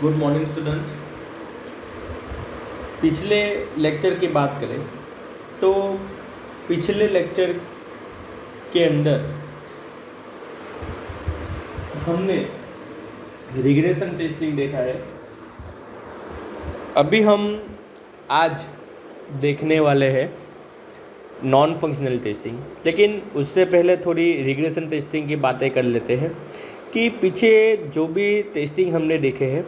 Good morning students. पिछले lecture की बात करें तो पिछले लेक्चर के अंदर हमने रिग्रेशन टेस्टिंग देखा है। अभी हम आज देखने वाले हैं नॉन फंक्शनल टेस्टिंग, लेकिन उससे पहले थोड़ी रिग्रेशन टेस्टिंग की बातें कर लेते हैं कि पीछे जो भी टेस्टिंग हमने देखे हैं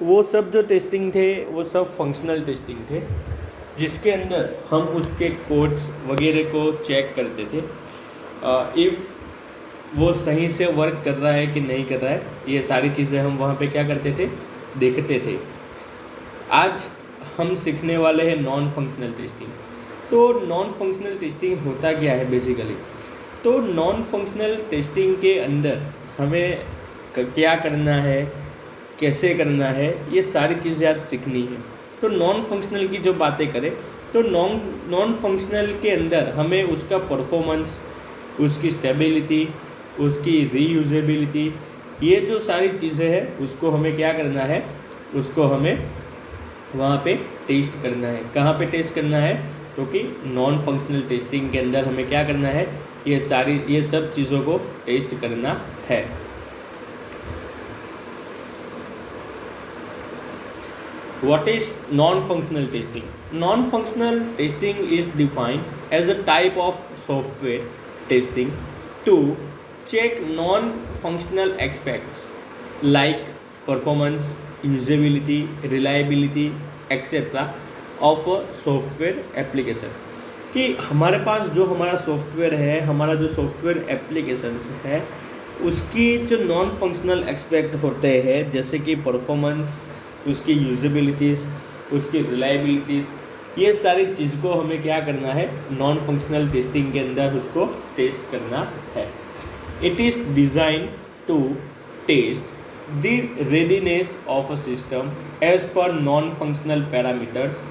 वो सब जो टेस्टिंग थे वो सब फंक्शनल टेस्टिंग थे, जिसके अंदर हम उसके कोड्स वगैरह को चेक करते थे इफ़ वो सही से वर्क कर रहा है कि नहीं कर रहा है। ये सारी चीज़ें हम वहाँ पे क्या करते थे, देखते थे। आज हम सीखने वाले हैं नॉन फंक्शनल टेस्टिंग। तो नॉन फंक्शनल टेस्टिंग होता क्या है बेसिकली? तो नॉन फंक्शनल टेस्टिंग के अंदर हमें क्या करना है, कैसे करना है, ये सारी चीज़ें आज सीखनी है। तो नॉन फंक्शनल की जो बातें करें तो नॉन फंक्शनल के अंदर हमें उसका परफॉर्मेंस, उसकी स्टेबिलिटी, उसकी रीयूजेबिलिटी, ये जो सारी चीज़ें हैं उसको हमें क्या करना है, उसको हमें वहाँ पे टेस्ट करना है। कहाँ पे टेस्ट करना है? तो कि नॉन फंक्शनल टेस्टिंग के अंदर हमें क्या करना है, ये सब चीज़ों को टेस्ट करना है। What is non-functional testing? Non-functional testing is defined as a type of software testing to check non-functional aspects like performance, usability, reliability, etc. of a software application। कि हमारे पास जो हमारा सॉफ्टवेयर है, हमारा जो सॉफ्टवेयर एप्लीकेशंस है, उसकी जो नॉन फंक्शनल एस्पेक्ट होते हैं जैसे कि परफॉर्मेंस, उसकी यूजेबिलिटीज़, उसकी रिलायबिलिटीज़, ये सारी चीज़ को हमें क्या करना है, नॉन फंक्शनल टेस्टिंग के अंदर उसको टेस्ट करना है। It is design to test the readiness of a system as per non functional parameters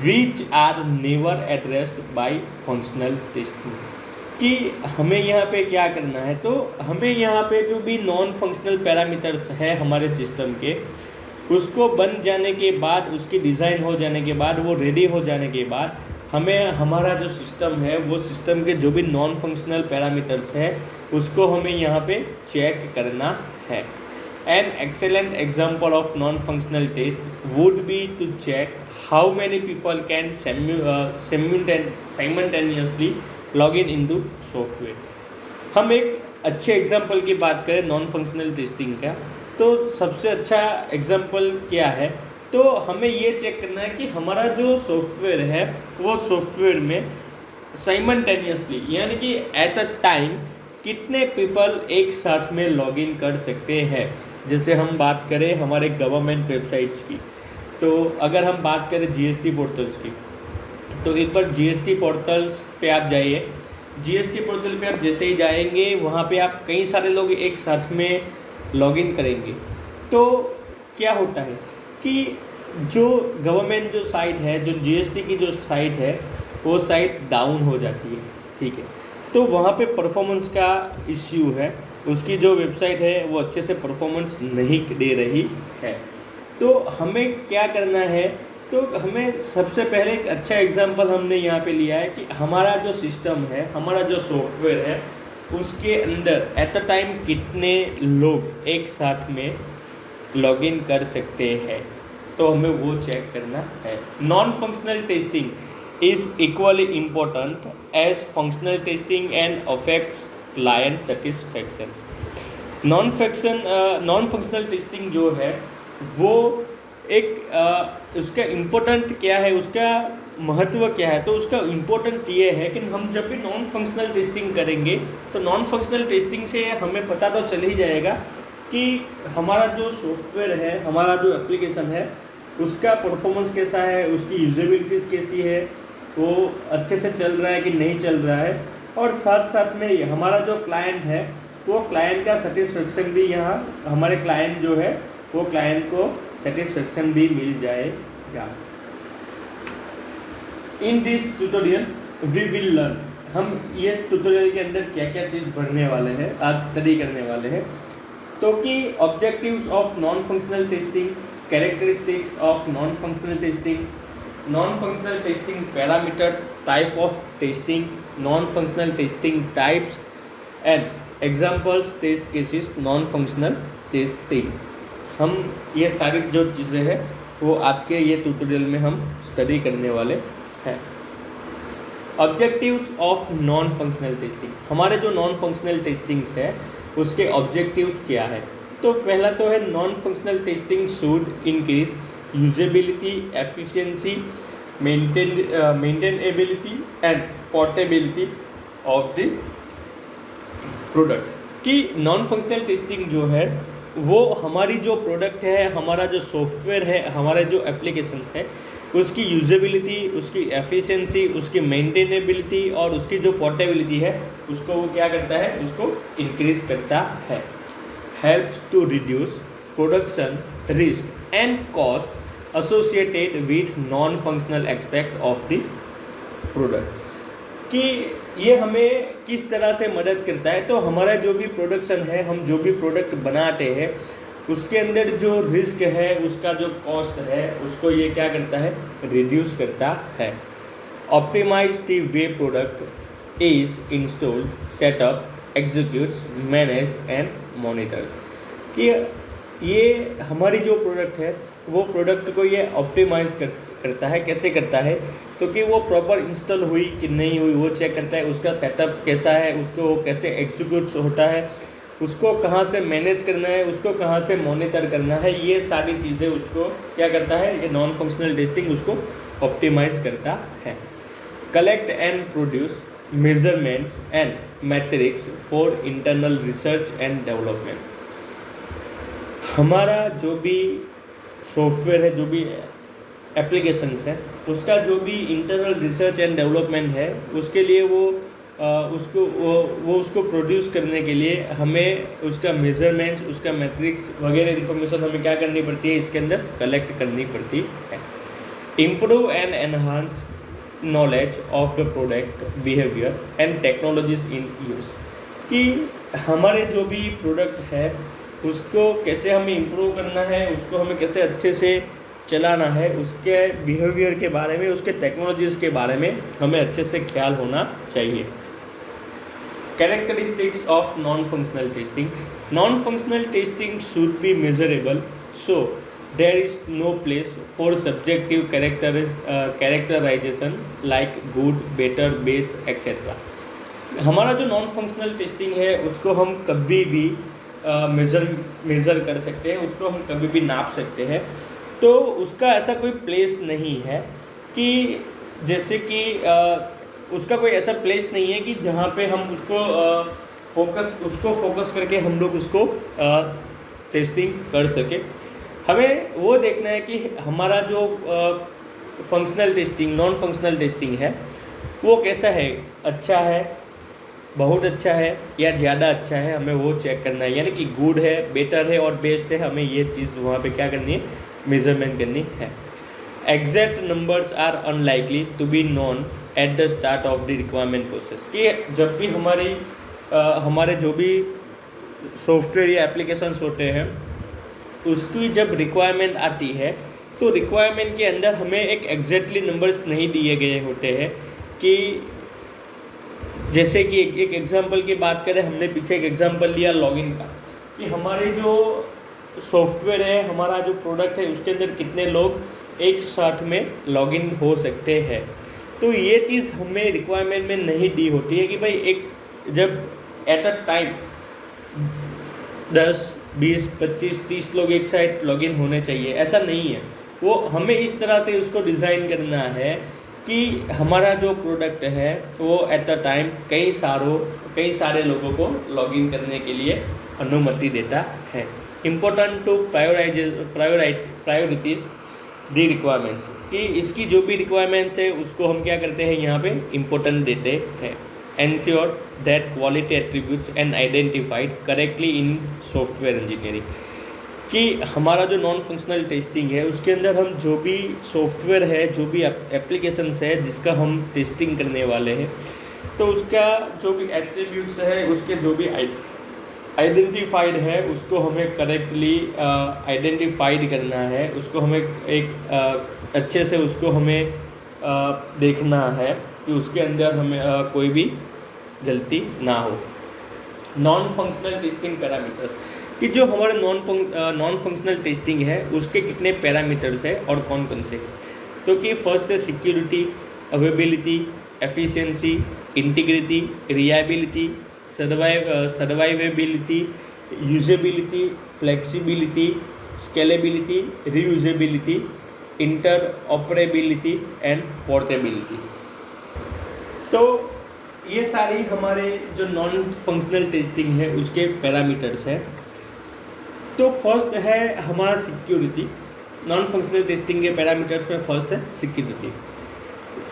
which are never addressed by functional testing. कि हमें यहाँ पे क्या करना है, तो हमें यहाँ पे जो भी नॉन फंक्शनल पैरामीटर्स है हमारे सिस्टम के, उसको बन जाने के बाद, उसकी डिज़ाइन हो जाने के बाद, वो रेडी हो जाने के बाद हमें हमारा जो सिस्टम है वो सिस्टम के जो भी नॉन फंक्शनल पैरामीटर्स है उसको हमें यहाँ पे चेक करना है। An excellent example of non functional test would be to check how many people can simultaneously log in to software. हम एक अच्छे एग्जाम्पल की बात करें नॉन फंक्शनल टेस्टिंग का, तो सबसे अच्छा एग्जाम्पल क्या है, तो हमें ये चेक करना है कि हमारा जो सॉफ्टवेयर है वो सॉफ्टवेयर में साइमल्टेनियसली यानी कि एट अ टाइम कितने पीपल एक साथ में लॉगिन कर सकते हैं। जैसे हम बात करें हमारे गवर्नमेंट वेबसाइट्स की, तो अगर हम बात करें जीएसटी पोर्टल्स की, तो एक बार जीएसटी पोर्टल्स पे आप जाइए। जीएसटी पोर्टल पे आप जैसे ही जाएंगे वहाँ पे आप कई सारे लोग एक साथ में लॉगिन करेंगे, तो क्या होता है कि जो गवर्नमेंट जो साइट है, जो जीएसटी की जो साइट है, वो साइट डाउन हो जाती है। ठीक है, तो वहाँ पे परफॉर्मेंस का इश्यू है, उसकी जो वेबसाइट है वो अच्छे से परफॉर्मेंस नहीं दे रही है। तो हमें क्या करना है, तो हमें सबसे पहले एक अच्छा एग्जांपल हमने यहाँ पे लिया है कि हमारा जो सिस्टम है, हमारा जो सॉफ्टवेयर है, उसके अंदर एट अ टाइम कितने लोग एक साथ में लॉगिन कर सकते हैं, तो हमें वो चेक करना है। Non functional testing is equally important as functional testing and affects client satisfactions. Non functional testing जो है वो एक उसका इम्पोर्टेंट क्या है, उसका महत्व क्या है, तो उसका इम्पोर्टेंट ये है कि हम जब भी नॉन फंक्शनल टेस्टिंग करेंगे तो नॉन फंक्शनल टेस्टिंग से हमें पता तो चल ही जाएगा कि हमारा जो सॉफ्टवेयर है, हमारा जो एप्लीकेशन है, उसका परफॉर्मेंस कैसा है, उसकी यूजेबिलिटीज़ कैसी है, वो अच्छे से चल रहा है कि नहीं चल रहा है, और साथ साथ में हमारा जो क्लाइंट है वो क्लाइंट का सेटिस्फेक्शन भी, यहाँ हमारे क्लाइंट जो है वो क्लाइंट को सेटिस्फेक्शन भी मिल जाएगा। In this tutorial we will learn, हम ये ट्यूटोरियल के अंदर क्या क्या चीज़ पढ़ने वाले हैं, आज स्टडी करने वाले हैं। तो कि objectives of non functional testing, characteristics of non functional testing, non functional testing parameters, type of testing, non functional testing types and examples, test cases, non functional testing. हम ये सारी जो चीज़ें हैं वो आज के ये ट्यूटोरियल में हम स्टडी करने वाले हैं। Objectives of non functional testing, हमारे जो नॉन फंक्शनल टेस्टिंग्स है उसके ऑब्जेक्टिव्स क्या है। तो पहला तो है non functional testing should increase usability, efficiency, maintainability and portability of the product. कि नॉन फंक्शनल टेस्टिंग जो है वो हमारी जो प्रोडक्ट है, हमारा जो सॉफ्टवेयर है, हमारे जो एप्लीकेशंस है उसकी यूजेबिलिटी, उसकी एफिशिएंसी, उसकी मेंटेनेबिलिटी और उसकी जो पोर्टेबिलिटी है उसको वो क्या करता है, उसको इंक्रीज करता है। Helps to reduce production risk and cost associated with non functional aspect of the product. कि ये हमें किस तरह से मदद करता है, तो हमारा जो भी प्रोडक्शन है, हम जो भी प्रोडक्ट बनाते हैं उसके अंदर जो रिस्क है, उसका जो कॉस्ट है, उसको ये क्या करता है, रिड्यूस करता है। Optimize the way product is installed, setup, executes, managed and monitors. कि ये हमारी जो प्रोडक्ट है वो प्रोडक्ट को ये ऑप्टिमाइज करता है। कैसे करता है, तो कि वो प्रॉपर इंस्टॉल हुई कि नहीं हुई वो चेक करता है, उसका सेटअप कैसा है, उसको कैसे एग्जीक्यूट होता है, उसको कहाँ से मैनेज करना है, उसको कहाँ से मॉनिटर करना है, ये सारी चीज़ें उसको क्या करता है, ये नॉन फंक्शनल टेस्टिंग उसको ऑप्टिमाइज करता है। Collect and produce measurements and matrix for internal research and development. हमारा जो भी सॉफ्टवेयर है, जो भी एप्लीकेशंस है, उसका जो भी इंटरनल रिसर्च एंड डेवलपमेंट है उसके लिए वो उसको प्रोड्यूस करने के लिए हमें उसका मेजरमेंट्स, उसका मैट्रिक्स वगैरह इन्फॉर्मेशन हमें क्या करनी पड़ती है, इसके अंदर कलेक्ट करनी पड़ती है। Improve and enhance knowledge of the product behaviour and technologies in use. कि हमारे जो भी प्रोडक्ट है उसको कैसे हमें इम्प्रूव करना है, उसको हमें कैसे अच्छे से चलाना है, उसके बिहेवियर के बारे में, उसके टेक्नोलॉजीज़ के बारे में हमें अच्छे से ख्याल होना चाहिए। Characteristics of non functional testing, non functional testing should be measurable, so there is no place for subjective characterization like good, better, best etcetera. हमारा जो नॉन फंक्शनल टेस्टिंग है उसको हम कभी भी मेज़र कर सकते हैं, उसको हम कभी भी नाप सकते हैं। तो उसका ऐसा कोई प्लेस नहीं है कि जैसे कि उसका कोई ऐसा प्लेस नहीं है कि जहाँ पे हम उसको फोकस करके हम लोग उसको टेस्टिंग कर सके। हमें वो देखना है कि हमारा जो functional testing, non functional testing है वो कैसा है, अच्छा है, बहुत अच्छा है या ज़्यादा अच्छा है, हमें वो चेक करना है। यानी कि गुड है, बेटर है और बेस्ट है, हमें ये चीज़ वहाँ पे क्या करनी है, मेजरमेंट करनी है। Exact numbers are unlikely to be known at the start of the requirement process. कि जब भी हमारे जो भी सॉफ्टवेयर या एप्लीकेशंस होते हैं उसकी जब रिक्वायरमेंट आती है तो रिक्वायरमेंट के अंदर हमें एक एग्जैक्टली नंबर्स नहीं दिए गए होते हैं। कि जैसे कि एक एग्जांपल की बात करें, हमने पीछे एक एग्जांपल लिया लॉगिन का, कि हमारे जो सॉफ्टवेयर है, हमारा जो प्रोडक्ट है उसके अंदर कितने लोग एक साथ में लॉगिन हो सकते हैं। तो ये चीज़ हमें रिक्वायरमेंट में नहीं दी होती है कि भाई एक जब एट अ टाइम 10, 20, 25, 30 लोग एक साथ लॉगिन होने चाहिए, ऐसा नहीं है। वो हमें इस तरह से उसको डिज़ाइन करना है कि हमारा जो प्रोडक्ट है वो एट अ टाइम कई सारे लोगों को लॉगिन करने के लिए अनुमति देता है। Important to prioritize the requirements, कि इसकी जो भी रिक्वायरमेंट्स है उसको हम क्या करते हैं, यहाँ पे इम्पोर्टेंट देते हैं। Ensure that quality attributes and identified correctly in software engineering, कि हमारा जो नॉन फंक्शनल टेस्टिंग है उसके अंदर हम जो भी सॉफ्टवेयर है, जो भी एप्लीकेशंस है जिसका हम टेस्टिंग करने वाले हैं, तो उसका जो भी एट्रीब्यूट्स है, उसके जो भी आइडेंटिफाइड है उसको हमें करेक्टली आइडेंटिफाइड करना है, उसको हमें एक अच्छे से उसको हमें देखना है कि उसके अंदर हमें कोई भी गलती ना हो। नॉन फंक्शनल टेस्टिंग पैरामीटर्स, कि जो हमारे नॉन फंक्शनल टेस्टिंग है उसके कितने पैरामीटर्स है और कौन कौन से। तो कि फर्स्ट है security, availability, efficiency, integrity, reliability, survivability, usability, flexibility, scalability, reusability, interoperability and portability. तो ये सारी हमारे जो नॉन फंक्शनल टेस्टिंग है उसके पैरामीटर्स हैं। तो फर्स्ट है हमारा सिक्योरिटी। नॉन फंक्शनल टेस्टिंग के पैरामीटर्स में फर्स्ट है security.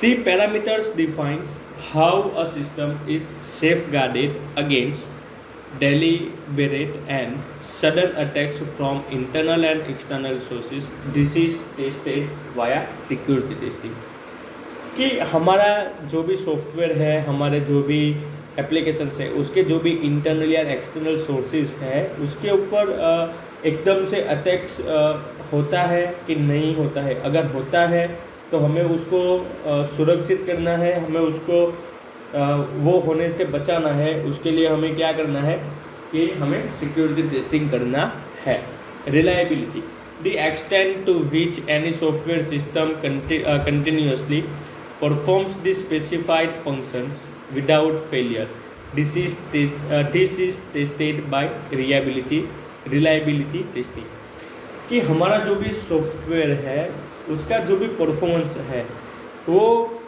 The parameters defines how a system is safeguarded against deliberate and sudden attacks from internal and external sources. This is tested via security testing. कि हमारा जो भी software है, हमारे जो भी एप्लीकेशंस है, उसके जो भी इंटरनल या एक्सटर्नल सोर्सेज है उसके ऊपर एकदम से अटैक्स होता है कि नहीं होता है। अगर होता है तो हमें उसको सुरक्षित करना है, हमें उसको वो होने से बचाना है। उसके लिए हमें क्या करना है कि हमें सिक्योरिटी टेस्टिंग करना है। Reliability, the extent to which any software system continuously performs the specified functions without failure. This is tested by reliability testing. कि हमारा जो भी सॉफ्टवेयर है उसका जो भी परफॉर्मेंस है वो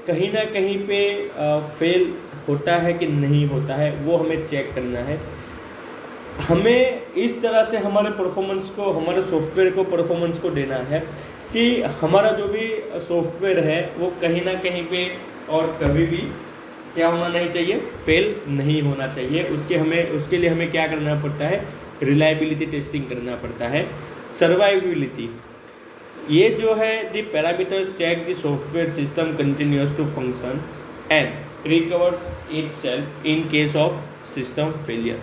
कहीं ना कहीं पे फेल होता है कि नहीं होता है, वो हमें चेक करना है। हमें इस तरह से हमारे परफॉर्मेंस को, हमारे सॉफ्टवेयर को परफॉर्मेंस को देना है कि हमारा जो भी सॉफ्टवेयर है वो कहीं ना कहीं पे और कभी भी क्या होना नहीं चाहिए, फेल नहीं होना चाहिए। उसके लिए हमें क्या करना पड़ता है, रिलायबिलिटी टेस्टिंग करना पड़ता है। सर्वाइवेबिलिटी, ये जो है the parameters check the software system continuous to functions and recovers itself in case of system failure.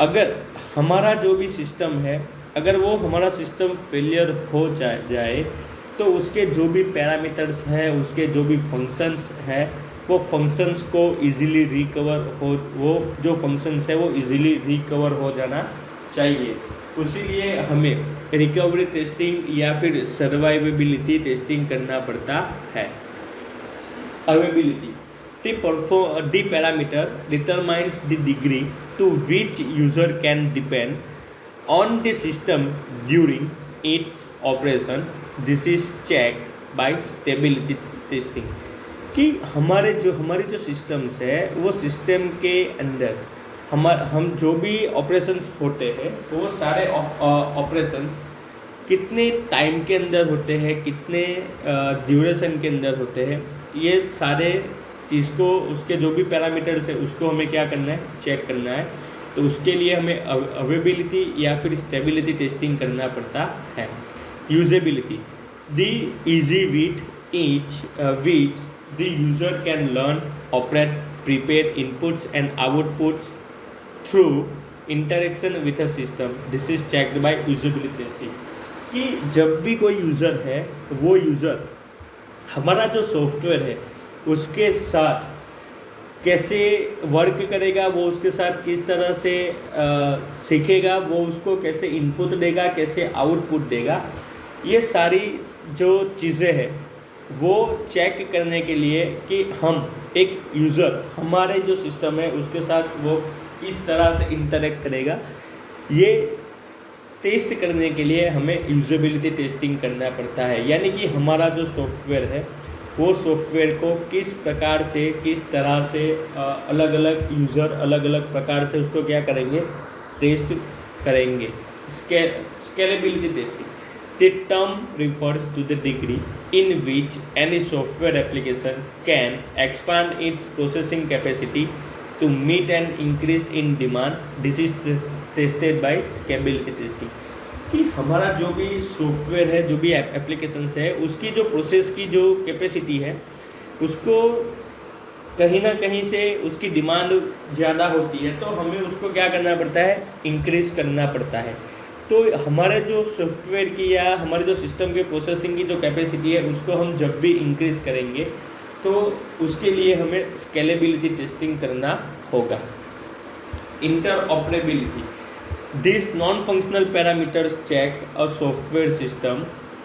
अगर हमारा जो भी सिस्टम है, अगर वो हमारा सिस्टम फेलियर हो जाए तो उसके जो भी पैरामीटर्स हैं, उसके जो भी फंक्शंस हैं, वो फंक्शंस को इजीली रिकवर हो, वो जो फंक्शंस है वो इजीली रिकवर हो जाना चाहिए। उसीलिए हमें रिकवरी टेस्टिंग या फिर सर्वाइवेबिलिटी टेस्टिंग करना पड़ता है। Availability, the parameter determines the degree to which user can depend on the system during its operation. This is checked by stability testing. कि हमारी जो सिस्टम्स है वो सिस्टम के अंदर हम जो भी ऑपरेशंस होते हैं वो सारे ऑपरेशंस कितने टाइम के अंदर होते हैं, कितने ड्यूरेशन के अंदर होते हैं, ये सारे चीज़ को, उसके जो भी पैरामीटर्स है उसको हमें क्या करना है, चेक करना है। तो उसके लिए हमें अवेलेबिलिटी या फिर स्टेबिलिटी टेस्टिंग करना पड़ता है। Usability, the easy which the user can learn, operate, prepare inputs and outputs through interaction with a system. This is checked bye usability testing. कि जब भी कोई यूज़र है, वो यूज़र हमारा जो सॉफ्टवेयर है उसके साथ कैसे वर्क करेगा, वो उसके साथ किस तरह से सीखेगा, वो उसको कैसे इनपुट देगा, कैसे आउटपुट देगा, ये सारी जो चीज़ें हैं वो चेक करने के लिए कि हम एक यूज़र हमारे जो सिस्टम है उसके साथ वो किस तरह से इंटरेक्ट करेगा, ये टेस्ट करने के लिए हमें यूजेबिलिटी टेस्टिंग करना पड़ता है। यानी कि हमारा जो सॉफ्टवेयर है वो सॉफ्टवेयर को किस प्रकार से, किस तरह से अलग अलग यूज़र अलग अलग प्रकार से उसको क्या करेंगे, टेस्ट करेंगे। Scalability testing, the term refers to the degree in which any software application can expand its processing capacity to meet an increase in demand. This is tested by scalability testing. कि हमारा जो भी software है, जो भी applications है, उसकी जो प्रोसेस की जो कैपेसिटी है उसको कहीं ना कहीं से उसकी डिमांड ज़्यादा होती है, तो हमें उसको क्या करना पड़ता है, इंक्रीज़ करना पड़ता है। तो हमारे जो सॉफ्टवेयर की या हमारे जो सिस्टम के प्रोसेसिंग की जो कैपेसिटी है उसको हम जब भी इंक्रीज़ करेंगे तो उसके लिए हमें स्केलेबिलिटी टेस्टिंग करना होगा। Interoperability, this non functional parameters check a software system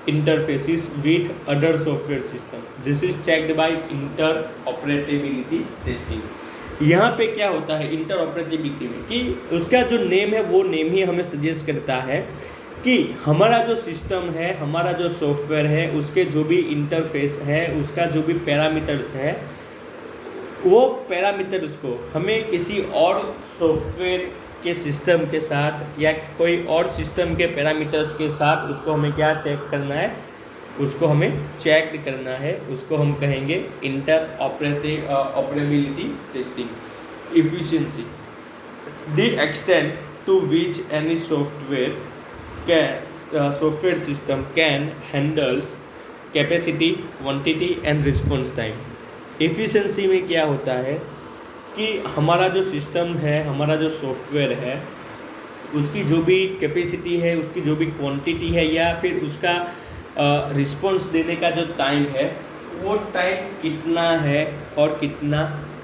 interfaces with other software system. This is checked by interoperability testing. यहाँ पे क्या होता है इंटरऑपरेबिलिटी में कि उसका जो नेम है वो नेम ही हमें सजेस्ट करता है कि हमारा जो सिस्टम है, हमारा जो सॉफ्टवेयर है, उसके जो भी इंटरफेस है, उसका जो भी पैरामीटर्स है, वो पैरामीटर्स को हमें किसी और सॉफ्टवेयर के सिस्टम के साथ या कोई और सिस्टम के पैरामीटर्स के साथ उसको हमें क्या चेक करना है, उसको हमें चेक करना है, उसको हम कहेंगे interoperability testing. Efficiency, the extent to which any software system can handles capacity, quantity and response time. Efficiency में क्या होता है कि हमारा जो सिस्टम है, हमारा जो सॉफ्टवेयर है, उसकी जो भी कैपेसिटी है, उसकी जो भी क्वांटिटी है, या फिर उसका रिस्पॉन्स देने का जो टाइम है, वो टाइम कितना है और कितना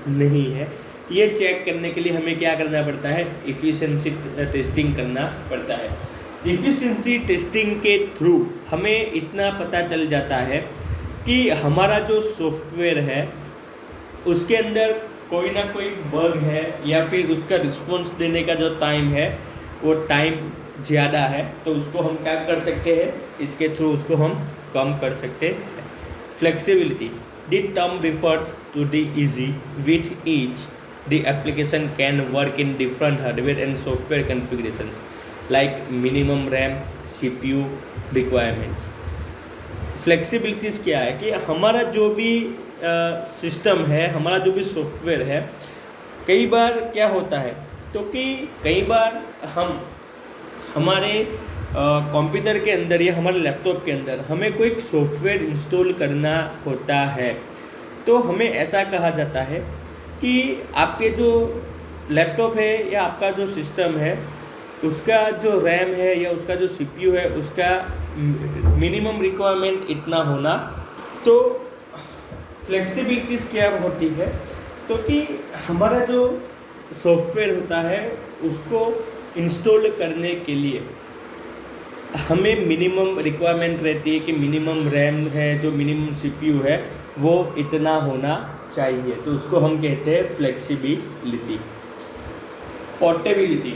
नहीं है, ये चेक करने के लिए हमें क्या करना पड़ता है, इफ़िशिएंसी टेस्टिंग करना पड़ता है। इफ़िशिएंसी टेस्टिंग के थ्रू हमें इतना पता चल जाता है कि हमारा जो सॉफ्टवेयर है उसके अंदर कोई ना कोई बग है या फिर उसका रिस्पॉन्स देने का जो टाइम है वो टाइम ज़्यादा है, तो उसको हम क्या कर सकते हैं, इसके थ्रू उसको हम कम कर सकते हैं। Flexibility, the term refers to the ease with which the application can work in different hardware and software configurations like minimum RAM, CPU requirements. Flexibilities क्या है कि हमारा जो भी सिस्टम है, हमारा जो भी सॉफ्टवेयर है, कई बार क्या होता है तो कि कई बार हम हमारे कंप्यूटर के अंदर या हमारे लैपटॉप के अंदर हमें कोई सॉफ्टवेयर इंस्टॉल करना होता है, तो हमें ऐसा कहा जाता है कि आपके जो लैपटॉप है या आपका जो सिस्टम है उसका जो रैम है या उसका जो CPU है उसका मिनिमम रिक्वायरमेंट इतना होना। तो फ्लेक्सिबिलिटीज़ क्या होती है तो कि हमारा जो सॉफ्टवेयर होता है उसको इंस्टॉल करने के लिए हमें मिनिमम रिक्वायरमेंट रहती है कि मिनिमम रैम है, जो मिनिमम CPU है वो इतना होना चाहिए, तो उसको हम कहते हैं flexibility. Portability,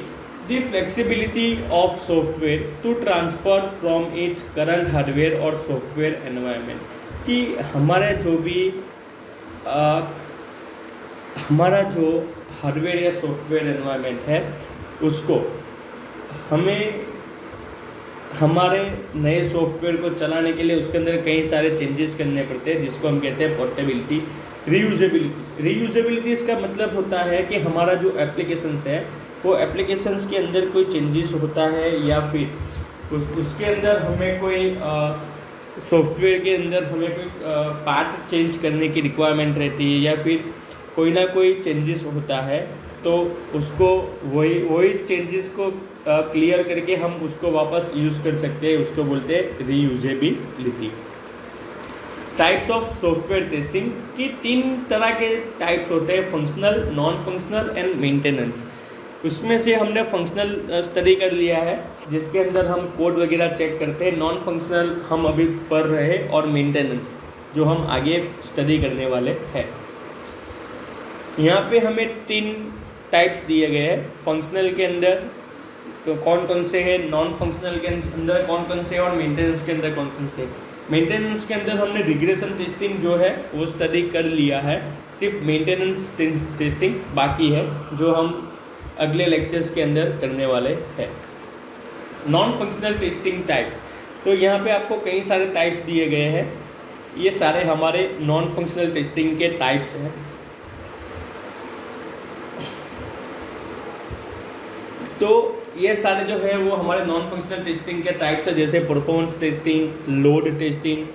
the flexibility of software to transfer from its current hardware और सॉफ्टवेयर एनवायरनमेंट, कि हमारा जो हार्डवेयर या सॉफ्टवेयर एनवायरनमेंट है उसको हमें हमारे नए सॉफ्टवेयर को चलाने के लिए उसके अंदर कई सारे चेंजेस करने पड़ते हैं, जिसको हम कहते हैं पोर्टेबिलिटी। रीयूजेबिलिटीज़ का मतलब होता है कि हमारा जो एप्लीकेशंस है वो एप्लीकेशंस के अंदर कोई चेंजेस होता है या फिर उसके अंदर हमें कोई सॉफ्टवेयर के अंदर हमें कोई पार्ट चेंज करने की रिक्वायरमेंट रहती है या फिर कोई ना कोई चेंजेस होता है, तो उसको वही चेंजेस को क्लियर करके हम उसको वापस यूज़ कर सकते हैं, उसको बोलते हैं reusability. Types of software testing की 3 तरह के टाइप्स होते हैं, functional, non functional and maintenance. उसमें से हमने फंक्शनल स्टडी कर लिया है जिसके अंदर हम कोड वगैरह चेक करते हैं, नॉन फंक्शनल हम अभी पढ़ रहे हैं, और मेंटेनेंस जो हम आगे स्टडी करने वाले हैं। यहाँ पे हमें 3 टाइप्स दिए गए हैं। फंक्शनल के अंदर कौन कौन से हैं, नॉन फंक्शनल के अंदर कौन कौन से हैं, और मेंटेनेंस के अंदर कौन कौन से हैं। मेंटेनेंस के अंदर हमने रिग्रेशन टेस्टिंग जो है वो स्टडी कर लिया है, सिर्फ मेंटेनेंस टेस्टिंग बाकी है जो हम अगले लेक्चर्स के अंदर करने वाले हैं। नॉन फंक्शनल टेस्टिंग टाइप, तो यहाँ पे आपको कई सारे टाइप्स दिए गए हैं, ये सारे हमारे नॉन फंक्शनल टेस्टिंग के टाइप्स हैं। तो ये सारे जो है वो हमारे नॉन फंक्शनल टेस्टिंग के टाइप्स है, जैसे performance testing, load testing,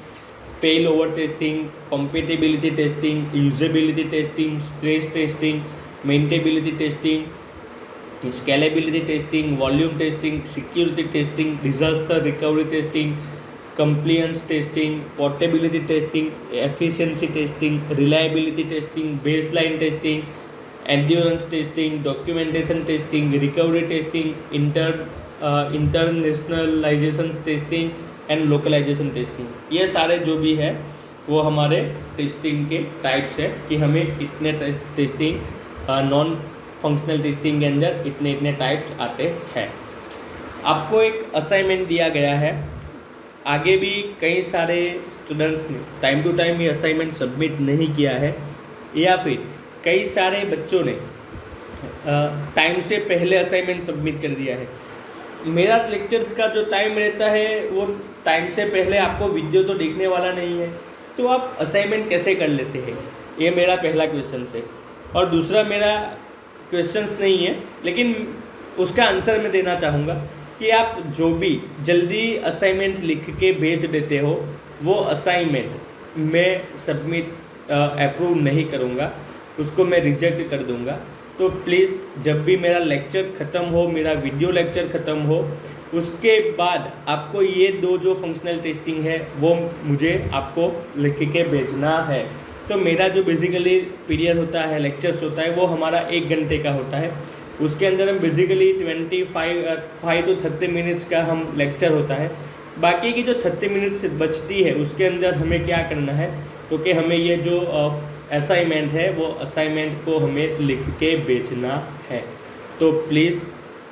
fail over testing, compatibility testing, usability testing, stress testing, maintainability testing, scalability testing, volume testing, security testing, disaster recovery testing, compliance testing, portability testing, efficiency testing, reliability testing, baseline testing, endurance testing, documentation testing, recovery testing, internationalization testing and localization testing. ये सारे जो भी है वो हमारे testing के types है कि हमें इतने टेस्टिंग नॉन फंक्शनल टेस्टिंग के अंदर इतने टाइप्स आते हैं। आपको एक असाइनमेंट दिया गया है, आगे भी कई सारे स्टूडेंट्स ने टाइम टू टाइम ये असाइनमेंट सबमिट नहीं किया है, या फिर कई सारे बच्चों ने टाइम से पहले असाइनमेंट सबमिट कर दिया है। मेरा लेक्चर्स का जो टाइम रहता है वो टाइम से पहले आपको वीडियो तो देखने वाला नहीं है, तो आप असाइनमेंट कैसे कर लेते हैं, ये मेरा पहला क्वेश्चन है। और दूसरा मेरा क्वेश्चंस नहीं है, लेकिन उसका आंसर मैं देना चाहूँगा कि आप जो भी जल्दी असाइनमेंट लिख के भेज देते हो वो असाइनमेंट मैं सबमिट अप्रूव नहीं करूँगा, उसको मैं रिजेक्ट कर दूँगा। तो प्लीज़ जब भी मेरा लेक्चर ख़त्म हो, मेरा वीडियो लेक्चर ख़त्म हो, उसके बाद आपको ये दो जो फंक्शनल टेस्टिंग है वो मुझे आपको लिख के भेजना है। तो मेरा जो बेसिकली पीरियड होता है, लेक्चर्स होता है, वो हमारा 1 घंटे का होता है। उसके अंदर हम बेसिकली 25 to 30 मिनट्स का हम लेक्चर होता है। बाकी की जो 30 मिनट्स बचती है उसके अंदर हमें क्या करना है, क्योंकि हमें ये जो असाइनमेंट है वो असाइनमेंट को हमें लिख के भेजना है। तो प्लीज़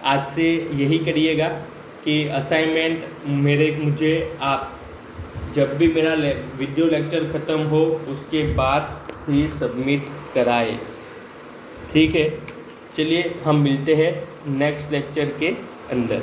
आज से यही करिएगा कि असाइनमेंट मुझे आप जब भी मेरा वीडियो लेक्चर ख़त्म हो उसके बाद ही सबमिट कराए, ठीक है। चलिए हम मिलते हैं नेक्स्ट लेक्चर के अंदर।